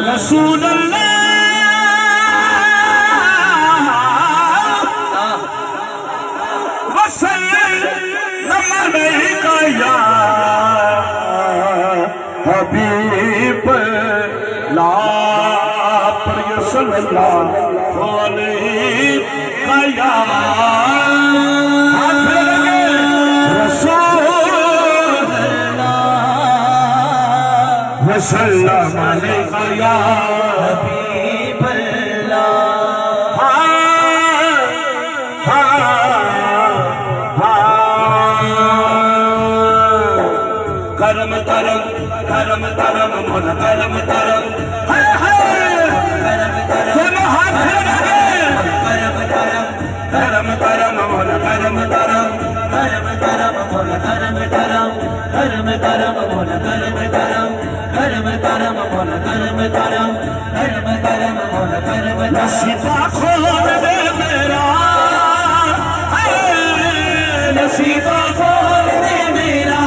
रसूल अल्लाह वसल्लम अलैका या हबीब अल्लाह पर सल्लल्लाहु अलैहि या वसल्लम अलैका या हबीब अल्लाह। करम करम करम करम मोल करम करम दोनों हाथ लगे करम करम करम करम मोल करम करम करम करम मोल करम करम करम करम मोल करम करम करम करम मोल करम करम करम करम मोल करम नसीबा खोल दे मेरा नसीबा खोल दे मेरा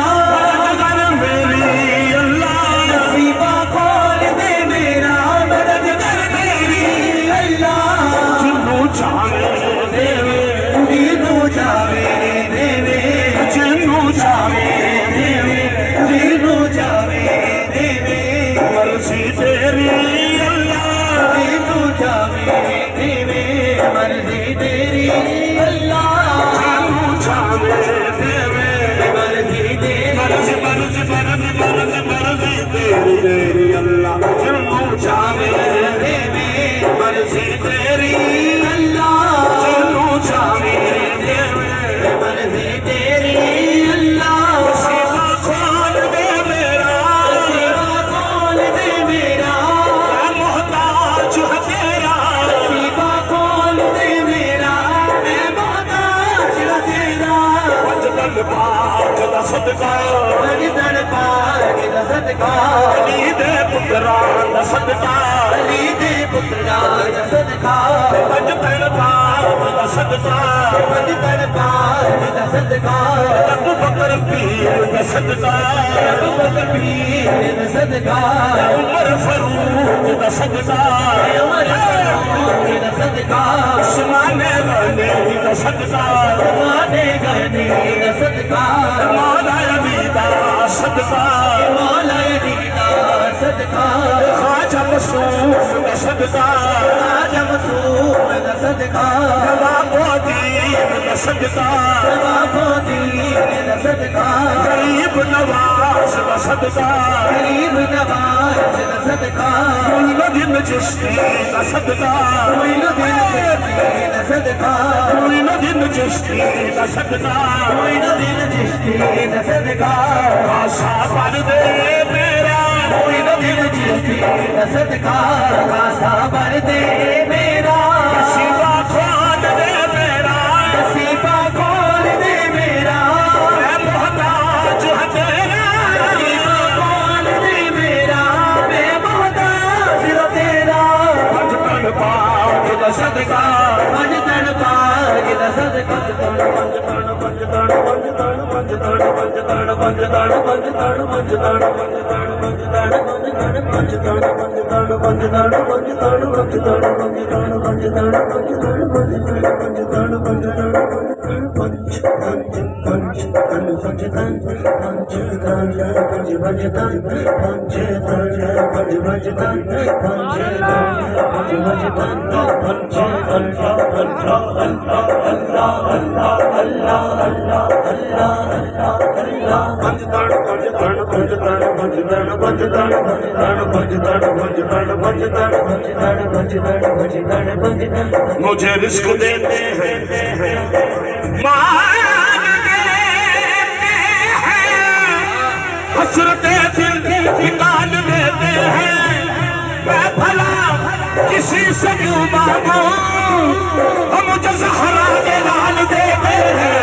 मदद मेरी अल्लाह नसीबा खोल दे मेरा मदद कर मेरी अल्लाह जिन्नू चाहे देवे जिन्नू चाहे देवे जिन्नू चाहे देवे जिन्नू चाहे देवे मर्जी तेरी अल्लाह जिन्नू चाहे देवे मर्जी तेरी अल्लाह जिन्नू चाहे देवे मर्जी तेरी मर्जी मर्जी मर्जी मर्जी मर्जी तेरी अल्लाह जिन्नू चाहे देवे मर्जी तेरी अल्लाह जिन्नू चाहे देवे मर्जी तेरी अल्लाह नसीबा खोल दे मेरा नसीबा खोल दे मेरा मैं मोहताज हूँ तेरा नसीबा खोल दे मेरा मैं मोहताज हूँ तेरा वजदन पाक दा सदका वजदन पाक दा सदका अली दे पुत्रा दा सदका अली दे पुत्रा दा सदका वजदन पाक दा सदका वजदन पाक दा सदका अबू बकर पीर दा सदका अबू बकर पीर दा सदका उमर फारूक दा सदका उमर फारूक दा सदका उस्मान गनी दा सदका उस्मान गनी दा सदका मौला अली दा सदका मौला अली दा सदका ख्वाजा मसूम दा सदका ख्वाजा मसूम दा सदका नवाबुद्दीन दा सदका नवाबुद्दीन दा सदका गरीब नवाज दा सदका गरीब नवाज दा सदका मुइनुद्दीन चिश्ती दा सदका मुइनुद्दीन चिश्ती दा सदका मुइनुद्दीन चिश्ती दा सदका मुइनुद्दीन चिश्ती दा सदका आशा पर दे मेरा मुइनुद्दीन चिश्ती दा सदका आशा पर दे मेरा नसीबा खोल दे मेरा नसीबा खोल दे मेरा मैं मोहताज हूँ तेरा नसीबा खोल दे मेरा मैं मोहताज हूँ तेरा वजदन पाक दा सदका वजदन पाक दा सदका वजदन वजदन वजदन वजदन वजदन वजदन वजदन वजदन मुझे रिस्क देते हैं मान देते हैं हसरते दिल निकाल देते हैं मैं भला किसी से क्यों मांगू मुझे ज़हरा के लाल देते हैं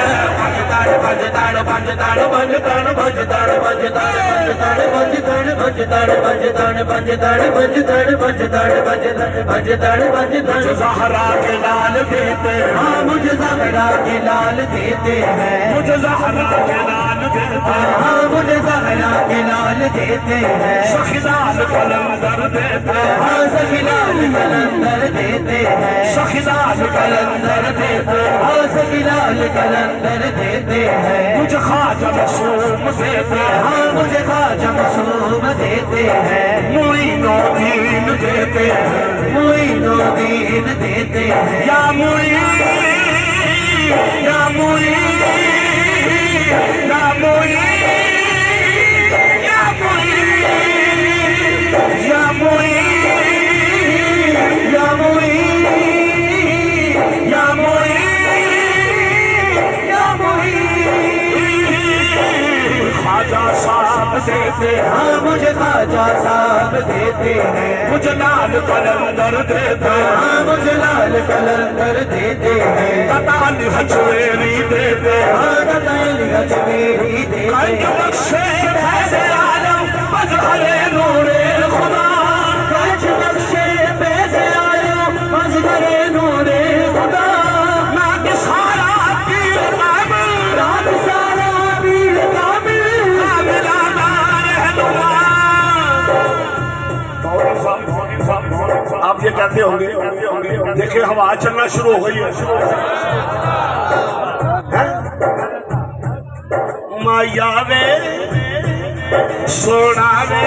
ताड़ पंज ताड़ पंज ताड़ पंज ताड़ पंज ताड़ पंज ताड़ पंज ताड़ पंज ताड़ पंज ताड़ पंज ताड़ पंज ताड़ पंज ताड़ पंज ताड़ पंज ताड़ ज़हरा के लाल देते हाँ मुझे ज़हरा के लाल देते हैं मुझे ज़हरा के लाल देते हाँ मुझे ज़हरा के लाल देते हैं सखीलाल कलंदर देते हाँ सखीलाल कलंदर देते हैं सखीलाल कलंदर देते हाँ सखीलाल कलंदर देते हैं मुझे ख्वाजा मासूम देते हाँ मुझे ख्वाजा मासूम देते हैं मुईनुद्दीन देते हैं मुईनुद्दीन देते हैं या मुईन या मुईन या मुईन या मुईन या मुईन या मुईन या मुईन या मुईन ख्वाजा साहब देते हाँ मुझे ख्वाजा साहब देते हैं मुझे लाल कलंदर देते हाँ मुझे लाल कलंदर देते हैं कताली हजवेरी देते हाँ कताली हजवेरी देते बख्शे फैज़े आलम मज़हरे नूरे खुदा कच बख्शे फैज़े आलम मज़हरे नूरे खुदा ना कि सारा पीर कामिल ना कि सारा पीर कामिल कामिलाना रहनुमा। आप ये कहते होंगे देखिए हवा चलना शुरू हो गई है माया वे सोना वे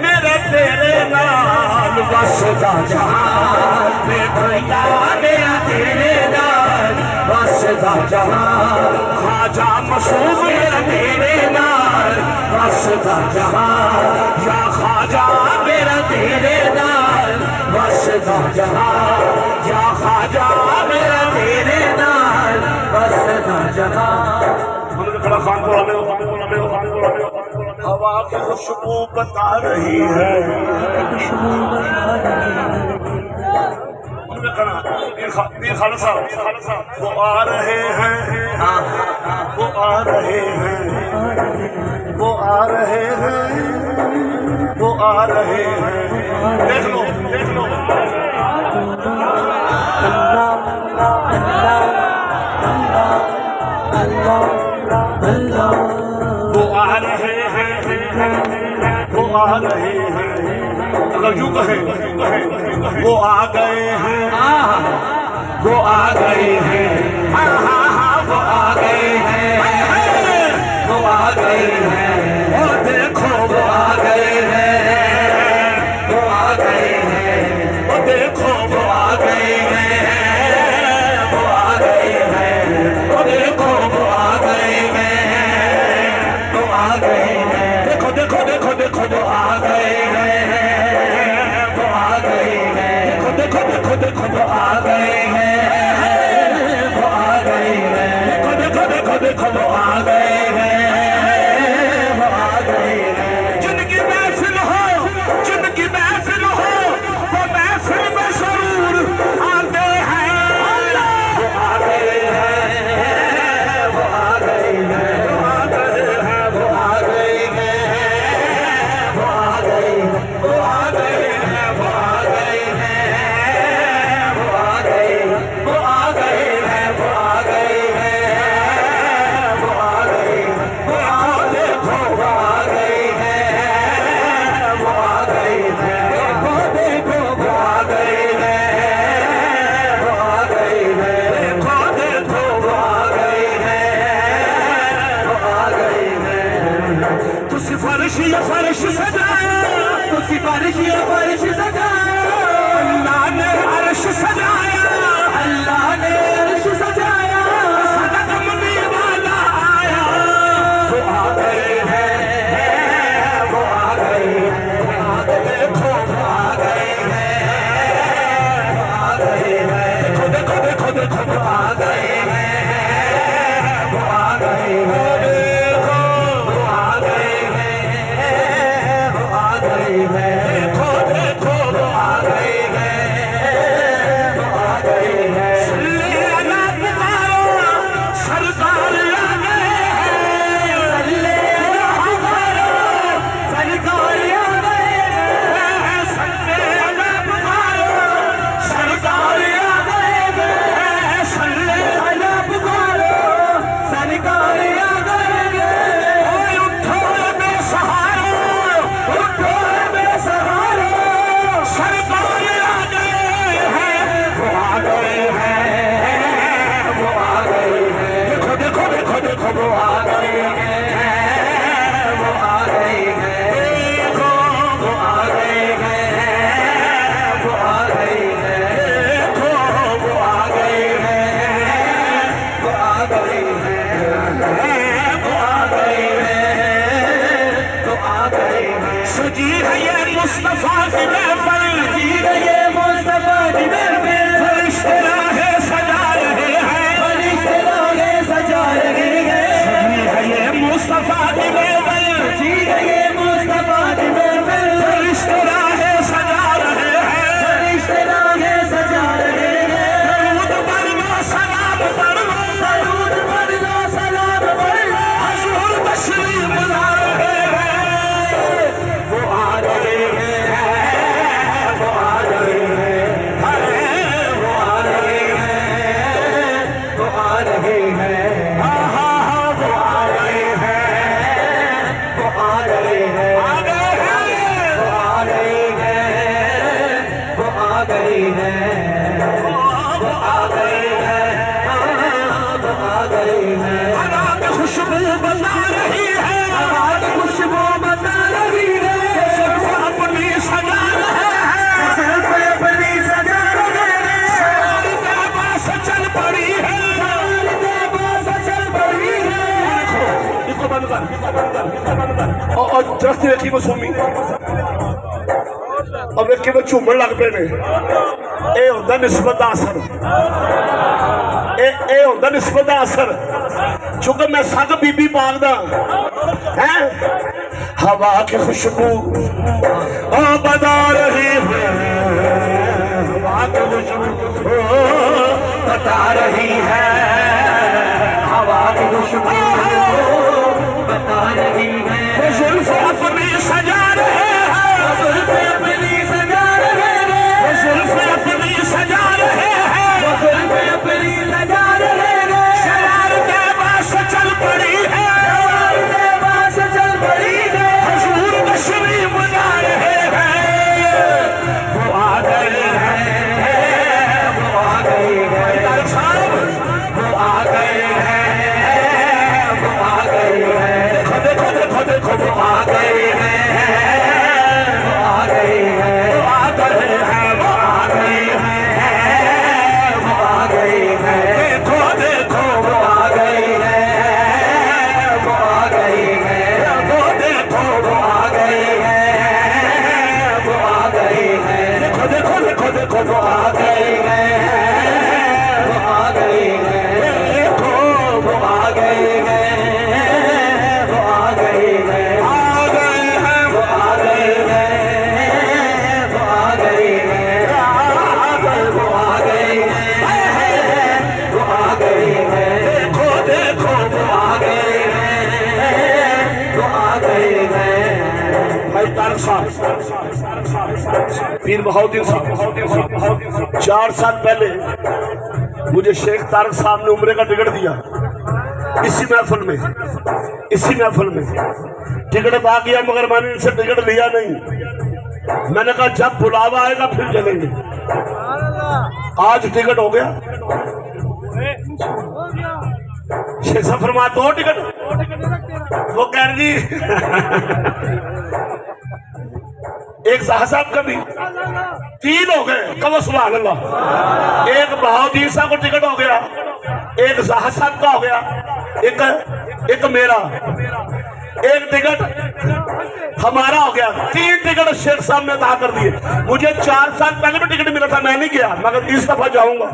मेरा तेरे नाल वसदा जहान भैया मेरा तेरे नाल वसदा जहान ख्वाजा मासूम मेरा तेरे नाल वसदा जहान या ख्वाजा मेरा तेरे नाल वसदा जहान या ख्वाजा मेरा तेरे नाल वसदा जहान। हवा की खुशबू बता रही है वो आ रहे हैं वो आ रहे हैं वो आ रहे हैं वो आ रहे हैं देख लो देख लो वो आ रहे हैं वो आ रहे हैं अगर यूं कहें वो आ गए हैं वो आ गए हैं वो आ गए हैं वो आ गए हैं और देखो वो आ गए हैं वो आ गए हैं और देखो वो आ गए हैं वो आ गए हैं और देखो वो आ गए हैं वो आ गए हैं देखो देखो देखो देखो वो आ गए हैं वो आ गए हैं देखो देखो देखो देखो वो आ गए हैं वो आ गए हैं देखो देखो देखो देखो वो आ गए हैं वो आ गए हैं जिनकी महफिल हो जिनकी महफिल हो वो महफिल में जरूर आते हैं वो आ गए हैं वो आ गए हैं वो आ गए हैं वो आ गए हैं वो आ गए वो आ गए हैं वो आ गए हैं वो आ गए वो आ गए हैं वो आ गए हैं वो आ वो आ गई है, वो आ गई है, देखो वो आ गई है, वो आ गई है, देखो वो आ गई है, वो आ गई है, वो आ गई है, वो आ गई है। सजी है ये मुस्तफा की महफिल, सजी है ये मुस्तफा की महफिल, फरिश्ते राहे सजा रहे हैं, फरिश्ते राहे सजा रहे हैं। सजी है ये मुस्तफा की महफिल, सजी है ये मुस्तफा की महफिल, फरिश्ते राहे सजा रहे हैं, फरिश्ते राहे सजा रहे हैं। दरूद पढ़ो सलाम पढ़ो, दरूद पढ़ो सलाम पढ़ो, हुजूर तशरीफ ला रहे हैं, वो आ रहे हैं, वो आ रहे हैं, वो आ रहे हैं, वो आ रहे हैं, हाँ हाँ हाँ वो आ रहे हैं, वो आ रहे हैं, आ गए हैं, वो आ रहे हैं, वो आ गए हैं, वो आ गए हैं, वो आ गए हैं। हवा की खुशबू बता रही है, हवा की खुशबू बता रही है, सिर्फ अपनी सजा रहे हैं, सिर्फ अपनी सजा रहे हैं। सवाल के पास चल पड़ी है, सवाल के पास चल पड़ी है। इसको बंद कर, इसको बंद कर, इसको बंद कर। और दरख्त देखी मसूमी और ਵੇਖੀ वो झूमन लग पे ने। ਇਹ ਹੁੰਦਾ ਨਿਸਬਤ ਦਾ ਅਸਰ, ਇਹ ਹੁੰਦਾ ਨਿਸਬਤ ਦਾ ਅਸਰ। चूंकि मैं संग बीबी पाक दा है, हवा की खुशबू बता रही है, हवा की खुशबू बता रही है, हवा की खुशबू बता रही है। जुल्फ अपनी सजा रहे हैं, जुल्फ अपनी सजा रहे हैं, जुल्फ अपनी सजा रहे हैं, जुल्फ अपनी सजा रहे हैं। सवार के पास चल पड़ी है, सवार के पास चल पड़ी है, हुजूर तशरीफ ला रहे हैं, वो आ गए हैं, वो आ गए हैं, वो आ गए हैं, वो आ गए हैं। देखो देखो देखो देखो वो आ गए हैं, वो आ गए हैं, वो आ गए हैं, वो आ गए हैं, वो आ गए हैं। देखो देखो वो आ गए हैं, वो आ गए हैं, वो देखो वो आ गए हैं, वो आ गए हैं। देखो देखो देखो देखो वो आ गए हैं, वो आ गए हैं, देखो वो आ गए हैं, वो आ गए हैं, आ गए हैं, वो आ गए हैं, वो आ गए हैं, वो आ गए हैं, वो आ गए हैं। देखो देखो वो आ गए हैं, वो आ गए हैं। भाई तारक साहब, पीर बहाउद्दीन साहब, 4 साल पहले मुझे शेख तारक साहब ने उम्रे का टिकट दिया, इसी महफिल में, इसी महफिल में टिकट आ गया, मगर मैंने इनसे टिकट लिया नहीं। मैंने कहा जब बुलावा आएगा फिर चलेंगे। आज टिकट हो गया, शेख साहब फरमा 2 टिकट, वो कह रही एक साहब साहब का भी 3 हो गए। कब सुभान अल्लाह। एक बहाउद्दीन साहब को टिकट हो गया, एक साहब साहब का हो गया, एक मेरा, एक टिकट हमारा हो गया। 3 टिकट शेख साहब ने अदा कर दिए। मुझे 4 साल पहले भी टिकट मिला था, मैं नहीं गया, मगर इस दफा जाऊंगा,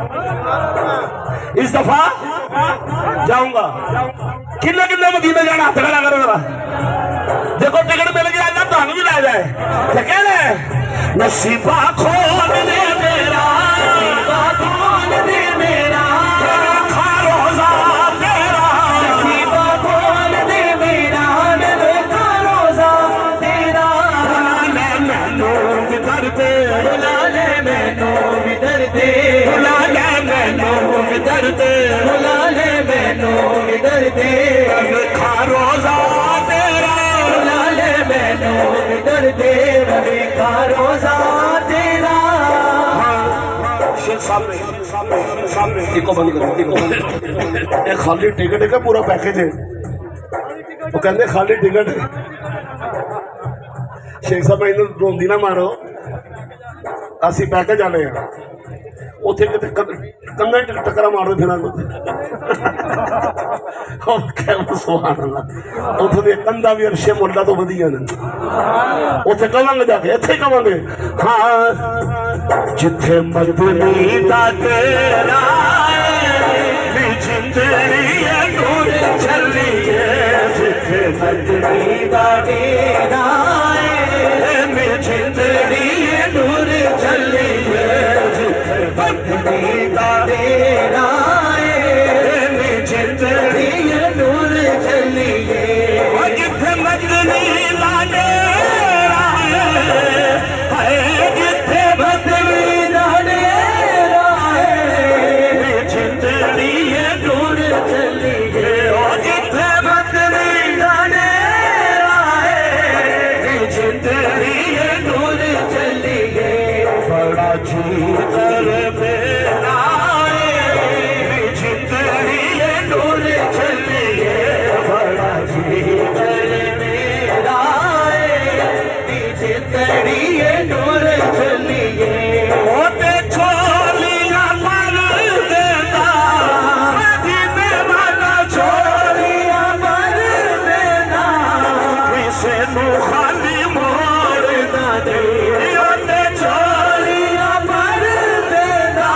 इस दफा जाऊंगा। किन्ने किन्ने मदीने जाना हाथ खड़ा करो जरा। देखो टिकट मिल गया ना, ਤੁਹਾਨੂੰ भी ला जाए। नसीबा खोल दे मेरा, नसीबा खोल दे मेरा, रखा रोजा तेरा, नसीबा खोल दे मेरा, रखा रोजा तेरा। बुला ले मैनू विदर दे, बुला ले मैनू विदर दे, बुला ले मैनू विदर दे, बुला ले मैनू विदर दे, रखा रोजा तेरा, बुला ले मैनू विदर दे, रखा रोजा तेरा। शेख साहब ने सामने इको बंद करो ये खाली टिकट है पूरा पैकेज है वो कहते खाली टिकट है शेख साहब इन्हों रोंदी ना मारो असी पैकेज आने हैं उत्थे किते कंधा टकरा मार दो फिर उत्थों दी कंधा भी अरशे मुल्ला तो वधिया ने उत्थे कवांगे जाके इत्थे कवांगे हाँ जिथे मदनी दा तेरा जिंदड़ी नूर चलिए जिथे मदनी दा तेरा जिंदड़ी नूर चलिए जिथे मदनी दा तेरा जिंदड़ी नूर चलिए जिथे मदनी दा तेरा जिथे मदनी दा तेरा जिंदड़ी नूर चलिए जिथे मदनी दा तेरा जिंदड़ी नूर चलिए बड़ा जी कर मेरा जिंदड़ी नूर चलिए बड़ा जी कर मेरा जिंदड़ी नूर चलिए होते छोलिया पर देता मदीने वाला छोलिया पर देता किसे नु खाली मोड़ ना दे होते छोलिया पर देता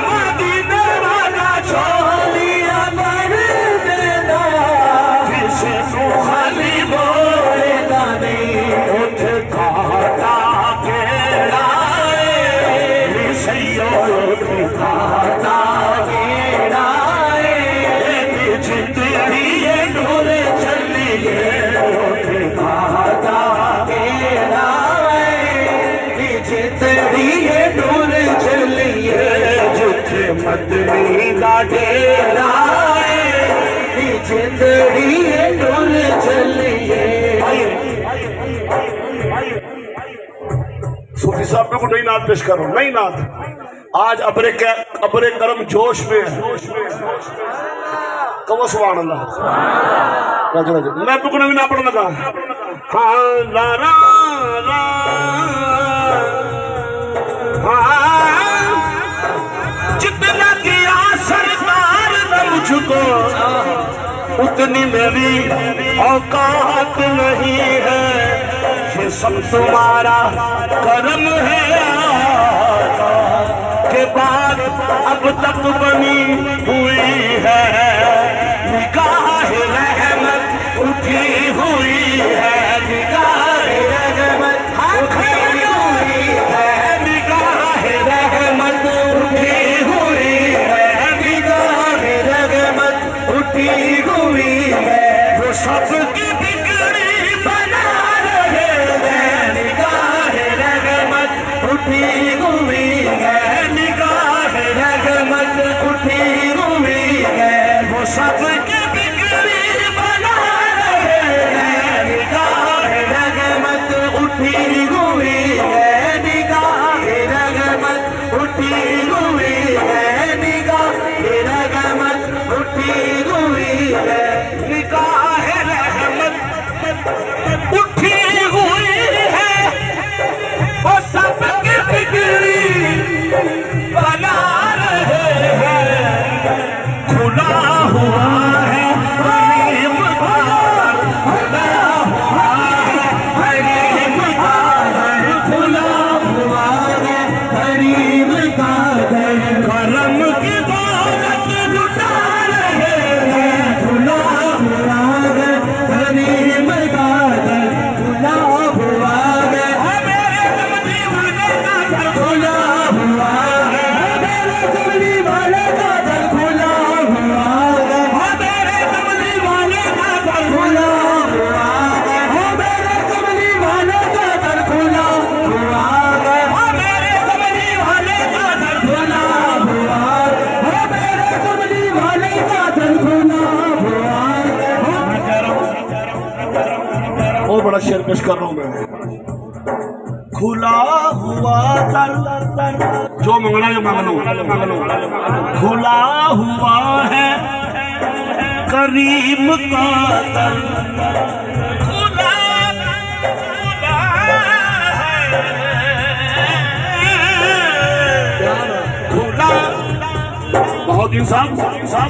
मदीने वाला छोलिया पर देता किसे नु खाली मोड़ ना दे उठे खाता केड़ा सैयो खाता केड़ा जिंदड़ी नूर चलिए उठे खाता केड़ा जिंदड़ी नूर चलिए जिथे मदनी दा डेरा जिंदड़ी नूर चलिए सूफी साहब को नई नात पेश करो नई नात आज अबरे करम जोश में है कहो सुभान अल्लाह मैं बुक नवी ना पढ़ने लगा हाँ ला ला ला हाँ जितना किया सरकार ने मुझको उतनी मेरी औकात नहीं है ये सब तुम्हारा करम है के बाद अब तक बनी हुई है निगाह रहमत उठी हुई है निगाह रहमत उठी हुई है निगाह रहमत उठी हुई है निगाह रहमत उठी हुई है वो सबकी बिगड़ी बना रहे हैं निगाह रहमत उठी हुई है निगाह रहमत उठी हुई है वो सबकी बिगड़ी बना रहे हैं निगाह रहमत उठी हुई है निगाह रहमत उठी हुई है निगाह रहमत उठी हुई है निगाह रहमत उठी हुई है वो सबकी बिगड़ी बना रहे हैं खुला हुआ है गरीब द्वार खुला हुआ है गरीब द्वार खुला हुआ है गरीब द्वार करम की दौलत लुटा रहे हैं खुला हुआ है गरीब द्वार खुला हुआ है मेरे कमली वाले का घर खुला हुआ है मेरे कमली वाले का घर खुला हुआ है मेरे कमली वाले का घर खुला हुआ है मेरे कमली वाले का घर खुला हुआ है मेरे कमली वाले का घर खुला हुआ है मेरे कमली वाले का घर खुला हुआ है और बड़ा शेर पेश कर रहा हूँ मैं खुला हुआ दर जो मंगना जो मांग लो। खुला हुआ है करीम का दर, खुला बहुत इंसान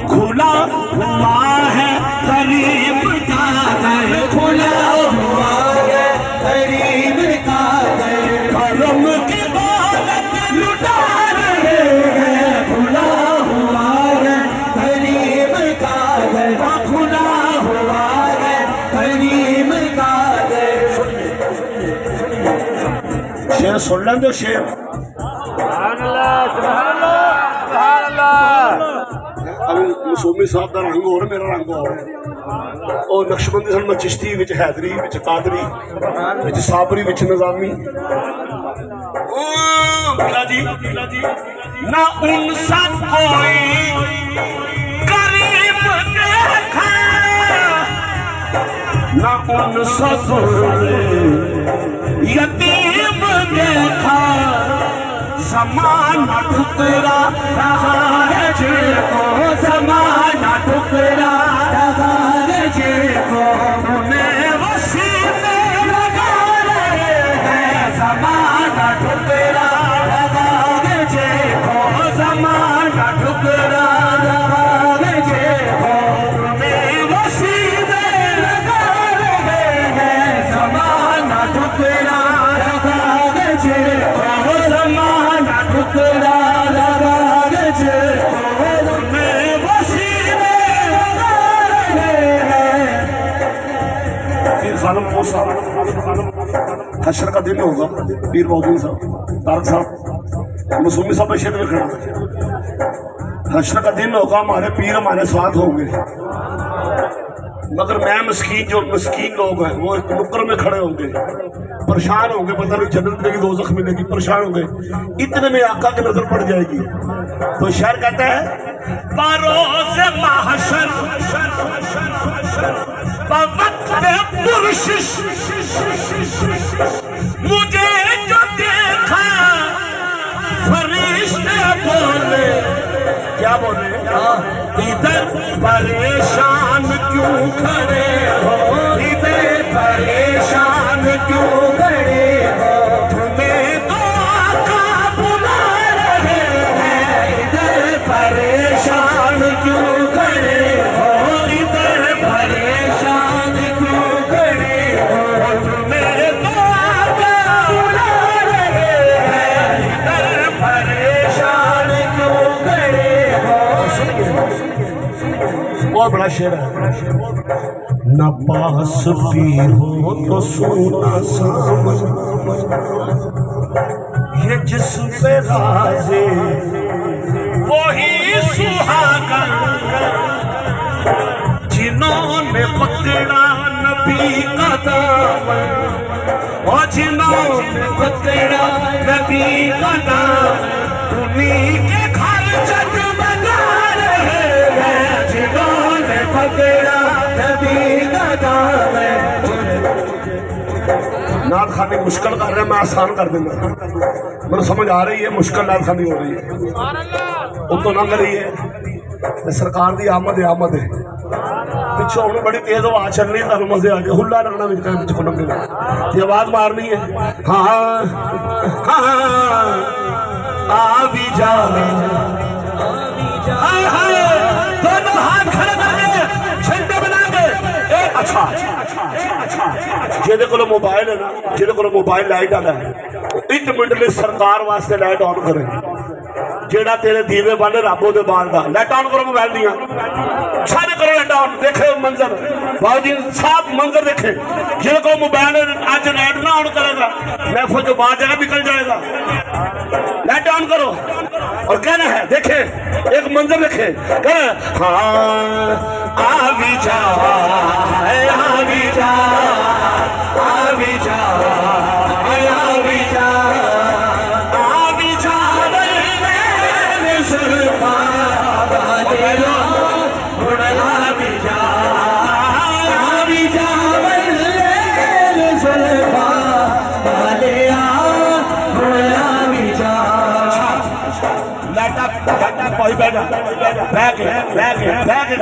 खुला हुआ है करीम का दर, खुला हुआ है करीम का दर, करम की दौलत लुटा रहे हैं, खुला हुआ है करीम का दर, खुला हुआ है करीम का दर। शेर सुन लें तो शेर मसूमी साहब का रंग और मेरा रंग और नक्शबंदी सन मैं चिश्ती विच हैदरी विच कादरी विच साबरी विच निजामी जी ना उनसा कोई करीब देखा ना उनसा कोई यतीम देखा, ज़माना ठुकरा रहा है जिनको, ज़माना ठुकरा रहा है जिनको, उन्हें वसीले लगा रहे हैं, ज़माना ठुकरा रहा है जिनको, ज़माना ठुकरा रहा है जिनको, उन्हें वसीले लगा रहे हैं, ज़माना ठुकरा रहा है जिनको, ज़माना ठुकरा लगा जे में वसीले लगा रहे हैं। पीर खानम हशर का दिन होगा, पीर मौजूद साहब तारक साहब मसूमी साहब शेर में खड़ा, हशर का दिन होगा, हमारे पीर हमारे साथ होंगे, मगर मैं मस्कीन जो मस्कीन लोग हैं वो नुक्कर में खड़े होंगे, परेशान होंगे, पता नहीं जन्नत मिलेगी दोज़ख मिलेगी, परेशान होंगे, इतने में आका की नजर पड़ जाएगी। तो शायर कहता है बरोज़े महशर बवक़्त पुरशिश मुझे जो देखा फरिश्ते बोले, क्या बोले, इधर परेशान क्यों खड़े हो, इधर परेशान क्यों खड़े हो, तुम्हें तो आका बुला रहे हैं, इधर परेशान क्यों खड़े हो, इधर परेशान क्यों खड़े हो, तुम्हें तो आका बुला रहे हैं, इधर परेशान क्यों खड़े हो। और बड़ा शेर है, न पास भी हो तो सोना सामन, ये जिस पे राज़े वही सुहागन, जिन्होंने पकड़ा नबी का दामन, और जिन्होंने पकड़ा नबी का दामन, उन्हीं के घर जगमगा रहे हैं, जिन्होंने पकड़ा नबी का दामन। नात खानी मुश्किल कर रहे हैं, मैं आसान कर दूंगा, मेरे समझ आ रही है, मुश्किल नात खानी हो रही है, वो तो ना करी है, सरकार की आमद है, आमद है, पिछों हम बड़ी तेज आवाज चल रही है, तुम मजे आ गए, हुला लगना भी आवाज मारनी है, हाँ हाँ आ भी जा, दोनों हाथ खड़े करके झंडे बना के, अच्छा ਜਿਹਦੇ ਕੋਲ मोबाइल है ना, ਜਿਹਦੇ ਕੋਲ मोबाइल लाइट आला है, 1 मिनट में सरकार वास्ते लाइट ऑन करे, जेड़ा तेरे दीवे बन रबो दे बाल दा, लाइट ऑन करो मोबाइल दियां, सारे करो लाइट ऑन, देखे मंजर बाबूजी साफ मंजर देखे, ਜਿਹਦੇ ਕੋਲ मोबाइल आज लाइट ना ऑन करेगा महफिल जो बाहर जगह निकल जाएगा, लाइट ऑन करो और कहना है, देखे एक मंजर देखे, कहना हाँ आ भी जा, आ भी जा, आ भी जा, आ भी जा, आ भी जा, मेरे सुल्फा बादे लो, उड़ना भी जा, आ भी जा, मेरे सुल्फा बादे आ, उड़ना भी जा। भाई बैठ के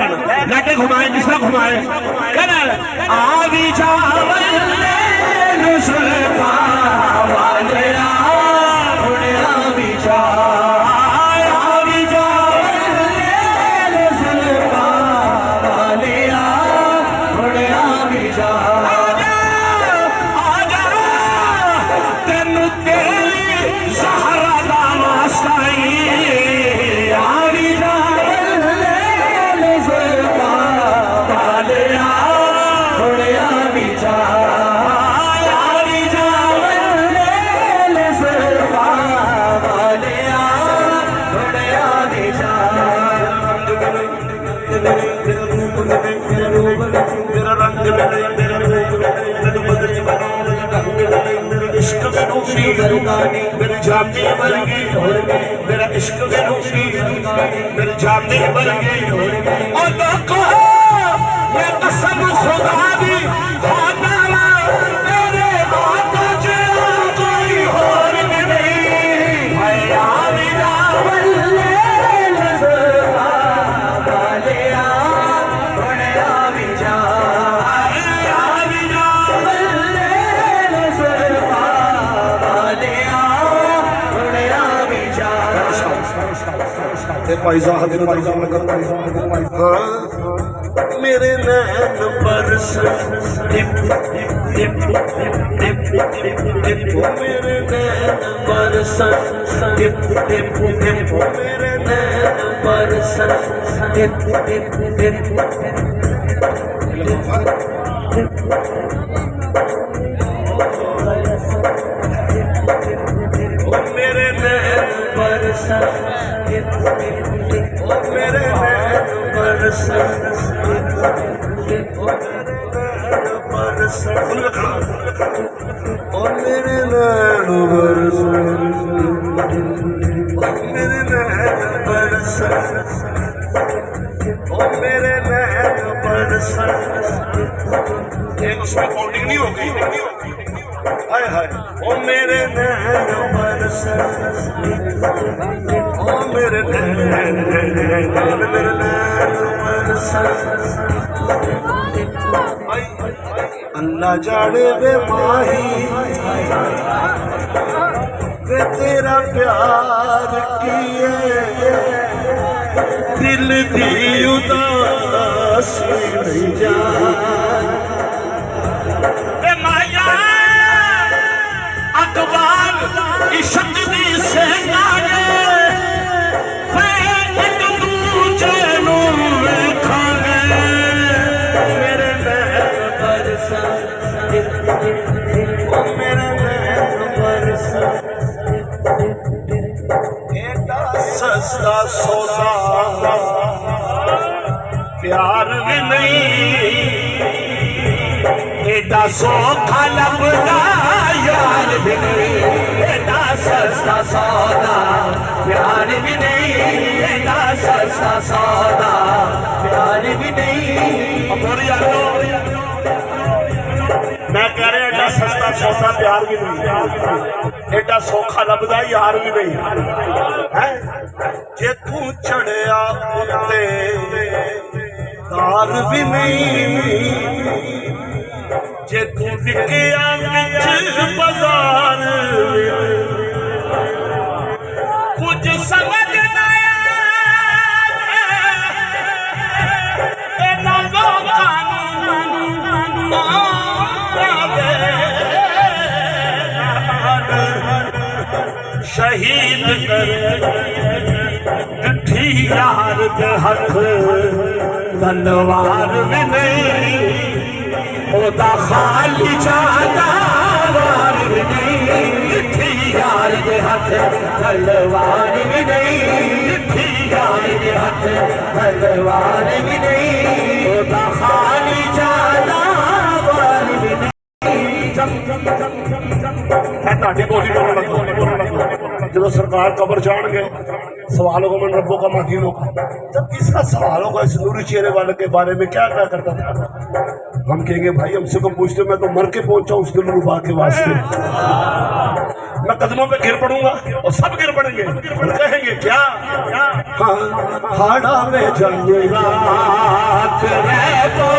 लाटे घुमाए जिसरा घुमाए कहना आवी चावल ले सुल्फा वाले आवी मेरी जाती बरगी मेरा इश्क बेरूसी मेरी जाती बरगी और देखो ये कसम खुदा दी खाना मेरे हाथ से कोई और नहीं है यारी रावल ले सुल्फा वाले बड़े आवी जा मेरे नैन बरस मेरे नैन बरस मेरे नैन बरस मेरे नैन बरस मेरे नैन बरस और मेरे नैन बरस मेरे नैन बरस और मेरे नैन बरस एक उसमें काउंटिंग नहीं होगी हाय हाय ओ मेरे नैन बरस ओ मेरे नैन बरस अल्लाह जाने वे माही वे तेरा प्यार किए दिल दी उदासी नहीं जा अकबाल इश्क दी सेनाने एक दूजे नू वेखांगे मेरे नैन बरस ओ मेरे नैन बरस एटा सस्ता सौदा प्यार भी नहीं एटा सौखा लभदा यार भी नहीं एटा सस्ता सौदा प्यार भी नहीं एटा सस्ता सौदा प्यार भी नहीं मैं कह रहा एटा सस्ता सौदा प्यार भी नहीं एटा सौखा लभदा यार भी नहीं है जे तू चढ़िया उत्ते तार भी नहीं जे तू विकिया बाजार कुछ समझ शहीद कर ठी यार के हथ तलवार में नहीं ओदा खाली चाहता वार भी नहीं ठी यार के हाथ तलवार भी नहीं ठी यार के हाथ तलवार भी नहीं ओदा खाली चाहता वार भी नहीं जो सरकार कब्र जाएंगे सवालों को मन रब्बों का माहीनों का जब इसका सवालों का इस नूरी चेहरे वाले के बारे में क्या क्या करता था हम कहेंगे भाई हमसे को पूछते मैं तो मर के पहुंचा उस दिल रुबा के वास्ते मैं कदमों पे गिर पड़ूंगा और सब गिर पड़ेंगे और कहेंगे क्या, हाड़ा में जंगी रात रे तो,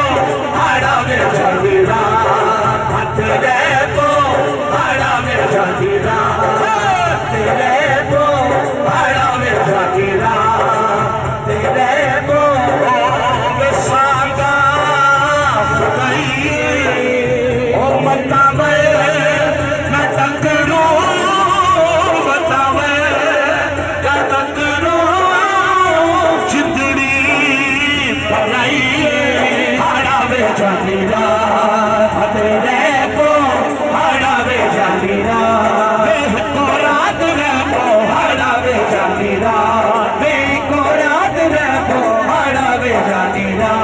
हाड़ा में जंगी रात रे तो, हाड़ा में जंगी रात रे तो, हाड़ा में जंगी रात रे तो, सागा ओ मता मैं टकरू बतावे क्या टकरू जिंदड़ी पराई हाड़ा वे जानी रात रे को, हाड़ा वे जानी रात को, रात रे को, हाड़ा वे जानी रात को, रात रे को, हाड़ा वे जानी रात।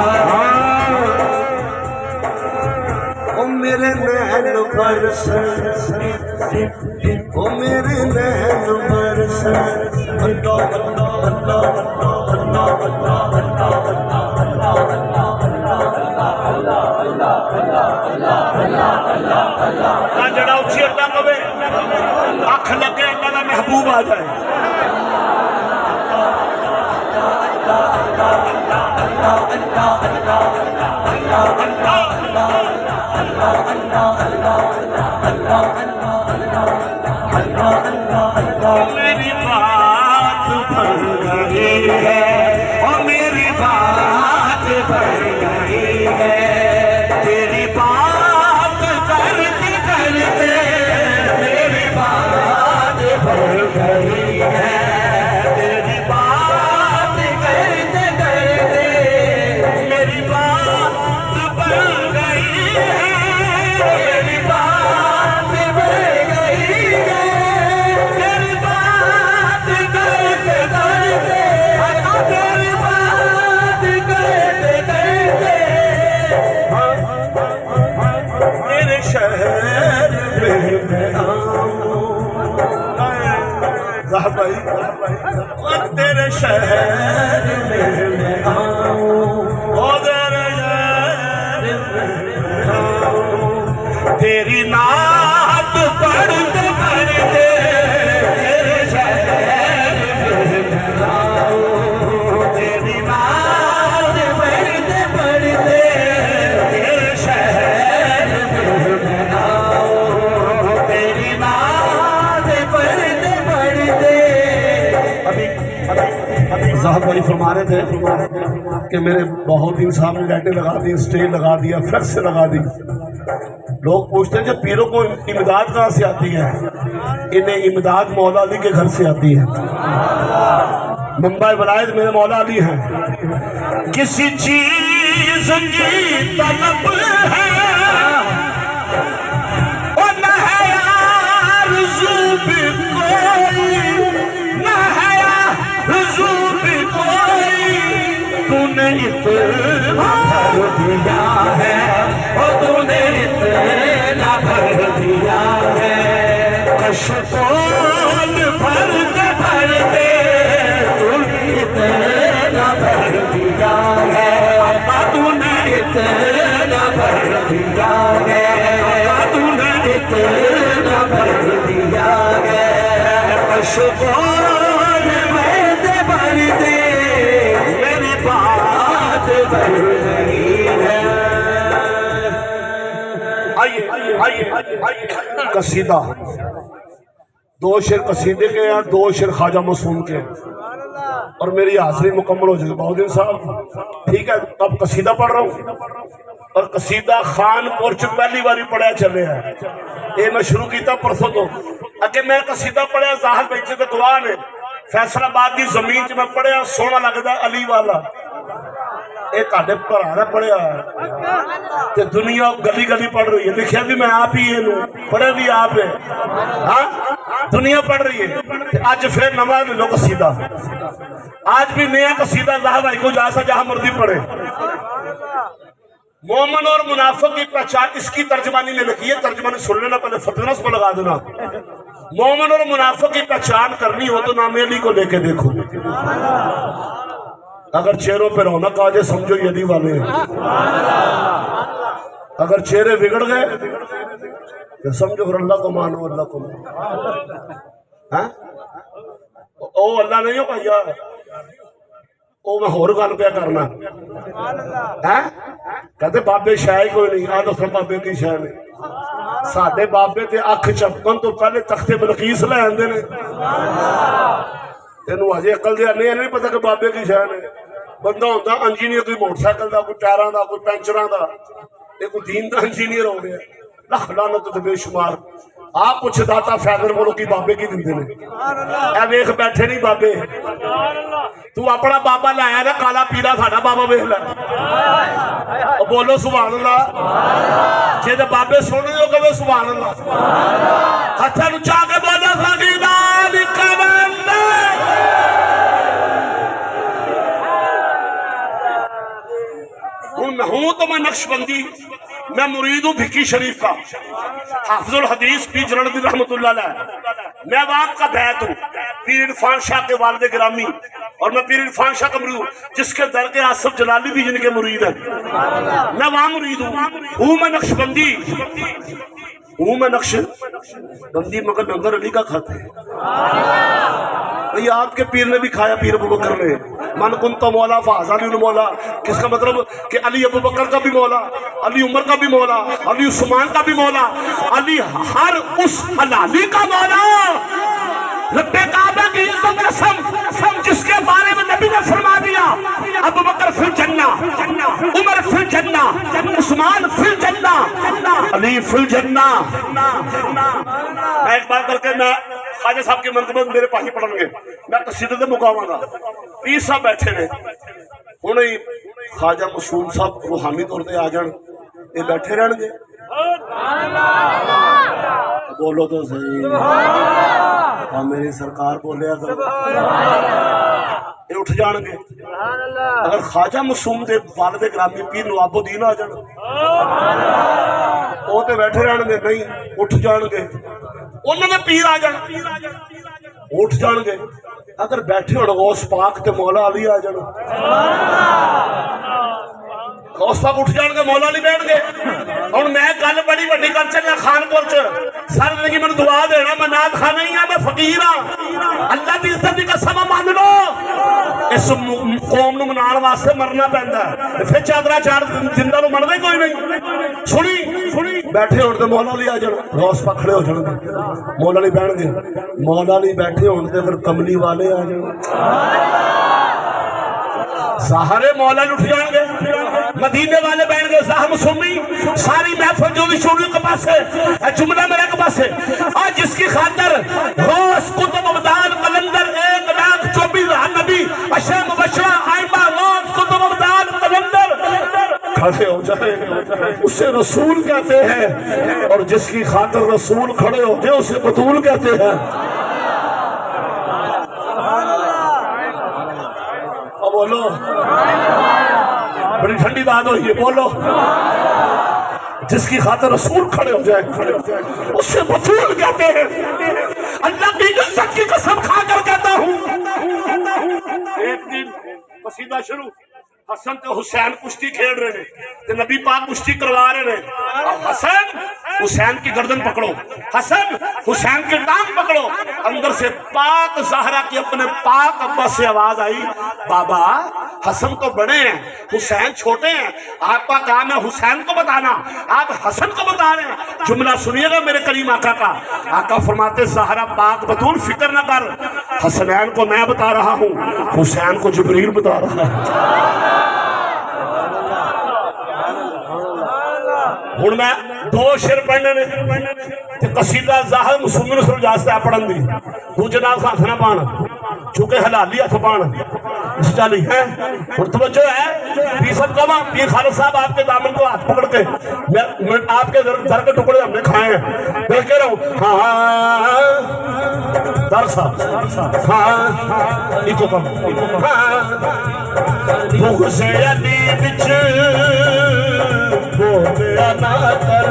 ओ मेरे नैन बरस, ओ मेरे नैन बरस, अल्लाह अल्लाह अल्लाह अल्लाह अल्लाह अल्लाह अल्लाह जड़ा उच्ची अल्लाह कवे अख लगे अल्लाह का महबूब आ जाए। मेरी बात बन गई है, और मेरी बात बन गई है, तेरी बात करते करते मेरी बात बन गई है, तेरी बात करते करते मेरी बात बन गई है, मेरी बात बन गई है, तेरी बात करते करते, तेरी बात करते करते तेरे शहर में मैं आऊं, भाई और तेरे शहर में मैं आऊं, और तेरे शहर में आऊं, तेरी नात पढ़ते पढ़ते तेरे शहर में मैं आऊं, तेरी नात पढ़ते पढ़ते तेरे शहर में मैं आऊं, तेरी नात पढ़ते पढ़ते। अभी साहब भाई फरमा रहे थे कि मेरे बहुत दिन सामने लाइटें लगा दी, स्टेज लगा दिया, फ्लेक्स से लगा दी। लोग पूछते हैं जब पीरों को इमदाद कहाँ से आती है, इन्हें इमदाद मौला अली के घर से आती है। मुंबई वलायत मेरे मौला अली हैं। किसी चीज की तलब है और न है आरज़ू भी कोई, न है आरज़ू भी कोई, तूने इतना भर दिया है, और तूने इतना भर दिया है, कशकोल भरते भरते तूने इतना भर दिया है, अब्बा तूने इतना भर दिया है, अब्बा तूने इतना भर दिया है, कशकोल भरते भरते मेरी बात बन रही है। आइए कसीदा, दो शेर कसीदे के हैं, दो शेर ख्वाजा मासूम के, और मेरी हाजिरी मुकम्मल हो जाएगी। बहुद्दीन साहब ठीक है, अब कसीदा पढ़ रहा हूँ, और कसीदा खानपुर च पहली बारी पढ़िया चले है, ये मैं शुरू किया परसों तो। अगे मैं कसीदा पढ़िया जाहिर बच्चे तो गवाह ने, फैसलाबाद की जमीन च मैं पढ़िया, सोहना लगता अली वाला, ये तुहाडे भरा ने पढ़िया ते दुनिया गली गली पढ़ रही है, लिखिया भी मैं आप ही पढ़े भी आप है, हाँ दुनिया पढ़ रही है। अज फिर नवा ले लो कसीदा, आज भी नया कसीदा जहाँ भाई को जा सा जहाँ मर्जी पढ़े। मोमन और मुनाफिक की पहचान, इसकी तर्जमानी में लिखी है, तर्जमानी सुन लेना, पहले फतवा उसको लगा देना। मोमन और मुनाफिक की पहचान करनी हो तो नाम अली को लेके देखो, अगर चेहरों पे रौनक आ जाए समझो यदि वाले हैं, अगर चेहरे बिगड़ गए तो समझो फिर अल्लाह को मानो, अल्लाह को मानो। हाँ ओ अल्लाह नहीं हो भैया, ओ मैं होर गल पे करना है। कहते बाबे शाह ही कोई नहीं। आ दसो बाबे की शाह ने? साडे बाबे ते अख झपकन तो पहले तख्ते बलकीस ले आंदे ने। तेनू अजे अकल दे नहीं पता कि बाबे की शाह ने। बंदा होंदा इंजीनियर, कोई मोटरसाइकिल का, कोई टायरां का, कोई पैंचरां का, कोई दीन का इंजीनियर हो गया। लख लानत ते बेशुमार। आप कुछ दाता फैदर बोलो कि बाबे की दिंदे ने। ए वेख बैठे नहीं बाबे, तू अपना बाबा लाया ना काला पीला, साडा बाबा वेख लै। बोलो सुभान अल्लाह। जे बाबे सुन रहे हो कहो सुभान अल्लाह। हत्थां नूं चा के बोलो सगीदा निकलंदा। हूं तो मैं नक्शबंदी, मैं मुरीद हूं भिक्की शरीफ का, हाफिजुल हदीस पीर जलालुद्दीन रहमतुल्लाह अलैह। मैं बाप का बैत हूँ, पीर इरफान शाह के वालिद गिरामी, और मैं पीर इरफान शाह का मुरीद हूँ, जिसके दर के आसिफ जलाली भी जिनके मुरीद है। मैं वहां मुरीद हूँ मैं नक्शबंदी हूँ, मैं नक्शबंदी मगर लंगर अली का खाते हैं। भाई आपके पीर ने भी खाया, पीर अबू बकर ने। मन कुन तो मौला फाज़ अली मौला, किसका मतलब कि अली अबू बकर का भी मौला, अली उमर का भी मौला, अली उस्मान का भी मौला, अली हर उस हलाली का मौला। रब्बे काबा की कसम जिसके बारे में नबी ने फरमा दिया, अबू बकर फिल जन्ना, उमर फिल जन्ना, उस्मान फिल जन्ना, अली फिल जन्ना। मैं एक बार करके मैं ख्वाजा साहब के मंतबे मेरे पाही पढ़नगे, मैं कसीदे ते मुकावांगा। पीर साहब बैठे ने, हुणे ही ख्वाजा मसूम साहब रूहानी तौर पर आ जान, ये बैठे रहणगे। बोलो तो सही, हाँ मेरी सरकार बोलिया करो। ये उठ जाएंगे। अगर ख्वाजा मसूम दे वालिद गिरामी पीर नवाबुद्दीन आ जान, वो तो बैठे रहणगे, नहीं उठ जाएंगे। उन्होंने पीर आ जान, उठ जाएंगे। अगर बैठे हो गौस पाक ते मौला अली आ जान, गौस पाक उठ जाएंगे, मौला अली बैठ गए। और मैं गल बड़ी वड्डी कर चलिया खानपुर च, सारी जिंदगी मैंने दुआ देना, मैं नाथ खाना ही हाँ, मैं फकीर हाँ। अल्लाह की इज्जत की कसम मान लो, इस कौम नूं मनाने वास्ते मरना पैंदा है। फिर चादरा चार जिंदा नूं मनदे कोई नहीं। सुनी बैठे होण ते मौला अली आ जाण, गौस पाक खड़े हो जाणगे, मौला अली बैठणगे। मौला अली बैठे होण ते फिर कमली वाले आ जाण, सारे मौला उठ जाएंगे, मदीने वाले बैठ गए, साहब सुमी सारी महफिल जो भी शुरू के पास है, जुमला मेरे के पास है। और जिसकी खातर रोज कुतुब अब्दाल कलंदर 1,24,000 नबी अशर मुबशरा आइमा रोज कुतुब अब्दाल कलंदर खड़े हो जाए, उसे रसूल कहते हैं। और जिसकी खातर रसूल खड़े हो जाए उसे बतूल कहते हैं। बोलो, बड़ी ठंडी बात हो ये, बोलो। जिसकी खातिर रसूल खड़े हो जाए उससे बतूल कहते हैं। अल्लाह की इज्जत की कसम खाकर कहता हूँ। एक दिन कसीदा शुरू, हसन तो हुसैन कुश्ती खेल रहे ने, तो नबी पाक कुश्ती करवा रहे ने। हसन हुसैन की गर्दन पकड़ो, हसन हुसैन की टांग पकड़ो। अंदर से पाक ज़हरा की अपने पाक अब्बास से आवाज आई, बाबा हसन तो बड़े हैं, हुसैन छोटे हैं, आपका काम है हुसैन को बताना, आप हसन को बता रहे हैं। जुमला सुनिएगा मेरे करीम आका का। आका फरमाते, ज़हरा पाक बतूल फिक्र न कर, हसनैन को मैं बता रहा हूँ, हुसैन को जिब्रील बता रहा है। हुण मैं दो शेर पढ़ने ने, कसीदा ज़ाहिर मुसलमान सुरजास्ता पढ़न दी, दूजे नाल हथ ना पाण, चूंकि हलाली हथ पाण इस चाली है। हुण तवज्जो है, पीर साहब कहा, पीर खालिद साहब आपके दामन को हाथ पकड़ के, मैं आपके दर के टुकड़े हमने खाए हैं, मैं कह रहा हूँ हाँ दर साहब, हाँ इको कम, भूख से अली बिच बोलिया ना कर।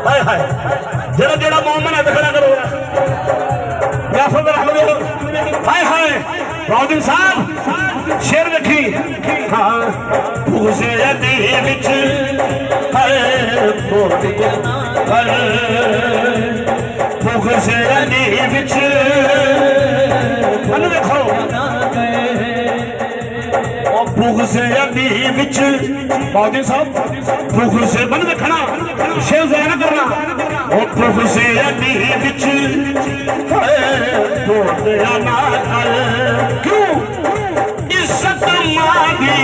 हाय हाय, जरा जरा मोमन है दिखना करो, क्या फर्क रख लो। हाय हाय राउद्दीन साहब शेर देखी, हाँ भूसे अली बिच हाय बोलिया ना कर बुग़्ज़ अली विच मन देखो बुग़्ज़ अली विच मौदी साहब बुग़्ज़ मन देखना शेर ज़ाहिर करना और बुग़्ज़ अली विच बोलिया ना कर क्यों इज्जत मांगी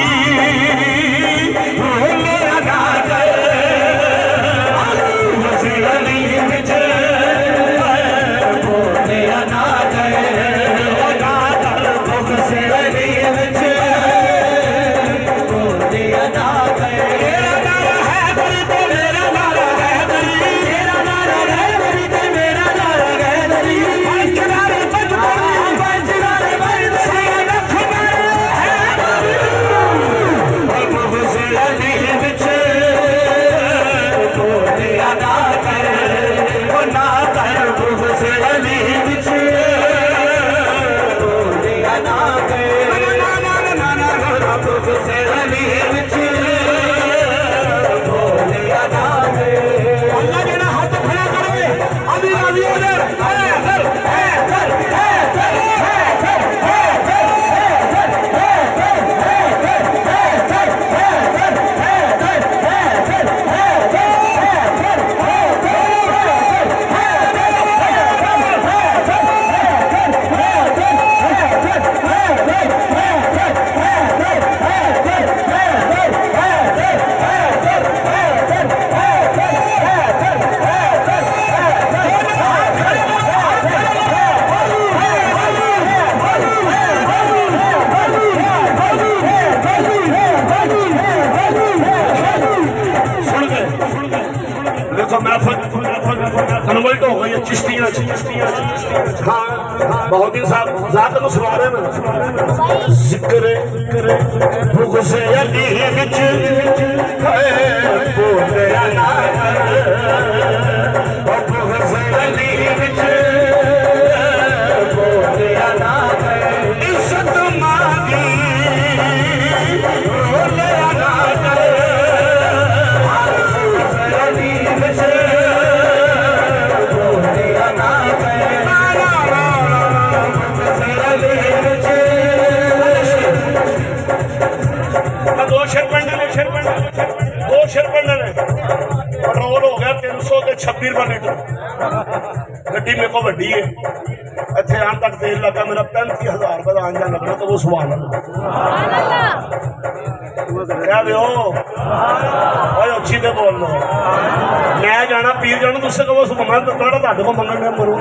बोलिया ना कर बुग़्ज़ अली विच बोलिया ना कर बुग़्ज़ अली विच बोलिया ना कर तेरा नारा है बड़ी तो मेरा नारा है बड़ी तेरा नारा है बड़ी तो मेरा नारा है बड़ी पंचनारे पंचनारे सैयद खबर है बुग़्ज़ अली विच बोलिया ना कर ओ ना कर बुग़्ज़ अली विच बोलिया ना कर ना ना ना ना बुग़्ज़ अली विच बोलिया ना कर अल्लाह जेड़ा हाथ खड़ा करे अभी अभी उधर देखो महफिल कन्वर्ट हो गई है चिश्तियाँ हाँ बहुत दिन साहब ज़ात को सुना रहे ना जिक्र बुग़्ज़ अली विच बोलिया ना कर बुग़्ज़ अली विच बोलिया ना कर इज्जत मांगी बोलिया ना कर दो शेर पढ़ने ने पेट्रोल हो गया 326 रुपये लीटर गड्डी मेरे को वड्डी है इतने आने तक तेल लगा मेरा 35,000 रुपये का आन जान लगना तो वो सवाल है क्या दे अच्छी तो बोल लो मैं जाना पीर जाना तुझसे कहो सुबह थोड़ा ताड़ को मंगन में मरू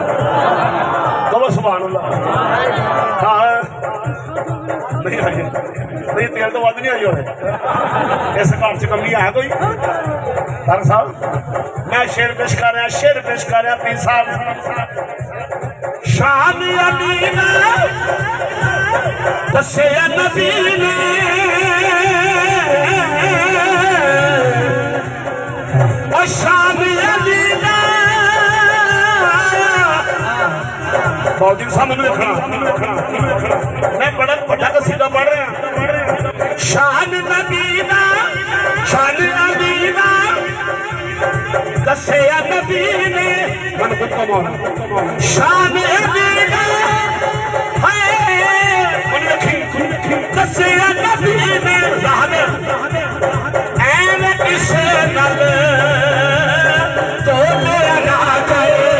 कहो सुबह हाँ नहीं आई नहीं तेल तो वध नहीं आई हो इस घर च कमी है कोई सर साहब मैं शेर पेश कर रहा पीर साहब शान अली ने दस्सिया नबी ने और शान अली ने बहुत दिन सामने देखना मैं बड़ा बड़ा कसीदा पढ़ रहा शान नबीना शान नबीना दस्सिया नबी ने मन को कमाना शान नबीना है मन रखी दस्सिया नबी ने ज़ाहिर ऐन किसे नल तो मेरा ना करे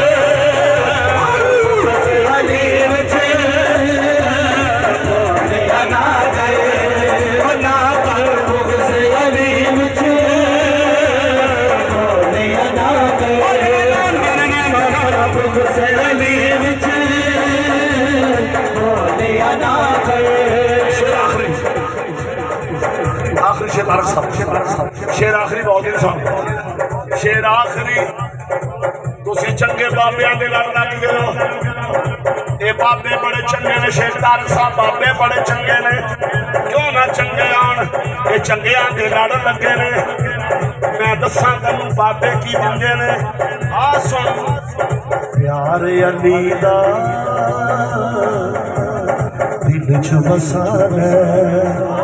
शेर आखिरी बहुत दिन साहब शेर आखिरी तुसी चंगे बाबियां दे लड़ लग गए हो ये बाबे बड़े चंगे ने शेर तारक साहब बाबे बड़े चंगे ने क्यों ना चंगे आन ये चंगियां दे लड़ लगे ने मैं दसा तेन बाबे की मंगे ने आ सुन प्यार अली दा दिल च बसा है